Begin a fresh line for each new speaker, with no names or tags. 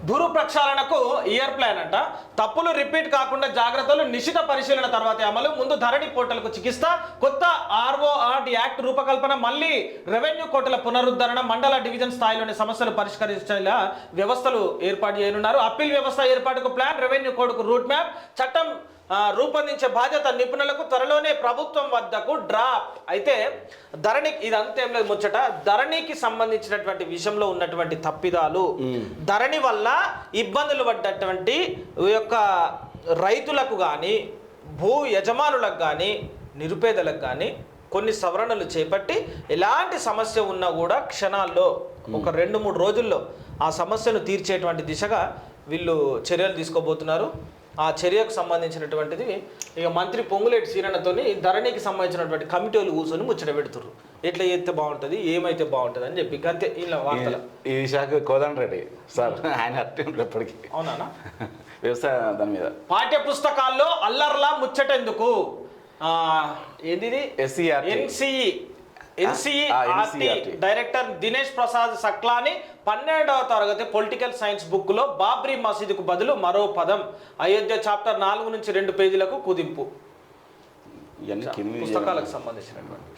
భూరు ప్రక్షాళనకు year plan అంట. తప్పులు repeat కాకుండా జాగ్రత్తలు, నిశిత పరిశీలన తర్వాత అమలు, ముందు ధరణి పోర్టల్కు చికిత్స, కొత్త RORD యాక్ట్ రూపకల్పన, మళ్ళీ రెవెన్యూ కోర్టుల పునరుద్ధరణ, మండల డివిజన్ స్థాయిలోని సమస్యలు పరిష్కరించేలా వ్యవస్థలు ఏర్పాటు చేయనున్నారు. అప్పీల్ వ్యవస్థ ఏర్పాటుకు ప్లాన్, రెవెన్యూ కోడ్కు రూట్ మ్యాప్, చట్టం రూపొందించే బాధ్యత నిపుణులకు, త్వరలోనే ప్రభుత్వం వద్దకు డ్రాఫ్ట్. అయితే ధరణి ఇదంతా ఏం లేదు ముచ్చట, ధరణికి సంబంధించినటువంటి విషయంలో ఉన్నటువంటి తప్పిదాలు, ధరణి వల్ల ఇబ్బందులు పడ్డటువంటి యొక్క రైతులకు కానీ, భూ యజమానులకు కానీ, నిరుపేదలకు కానీ కొన్ని సవరణలు చేపట్టి ఎలాంటి సమస్య ఉన్నా కూడా క్షణాల్లో ఒక 2-3 రోజుల్లో ఆ సమస్యను తీర్చేటువంటి దిశగా వీళ్ళు చర్యలు తీసుకోబోతున్నారు. ఆ చర్యకు సంబంధించినటువంటిది ఇక మంత్రి పొంగులేటి శ్రీరన్నతోని ధరణికి సంబంధించినటువంటి కమిటీలు కూర్చొని ముచ్చట పెడుతుర్రు. ఎట్లా చేస్తే బాగుంటుంది, ఏమైతే బాగుంటుంది అని చెప్పి అంతే. ఇలా వార్తలు
ఈ శాఖ కోదండరెడ్డి సార్ ఆయన అట్టేంటారు ఎప్పటికీ.
అవునా?
వ్యవసాయ దాని మీద
పాఠ్య పుస్తకాల్లో అల్లర్లా ముచ్చటెందుకు, ఏంది ఎన్సిఈఆర్టీ డైరెక్టర్ దినేష్ ప్రసాద్ సక్లాని 12వ తరగతి పొలిటికల్ సైన్స్ బుక్ లో బాబ్రీ మసీదుకు బదులు మరో పదం, అయోధ్య చాప్టర్ 4 నుంచి 2 పేజీలకు కుదింపు.
పుస్తకాలకు
పుస్తకాలకు సంబంధించినటువంటి విషయం.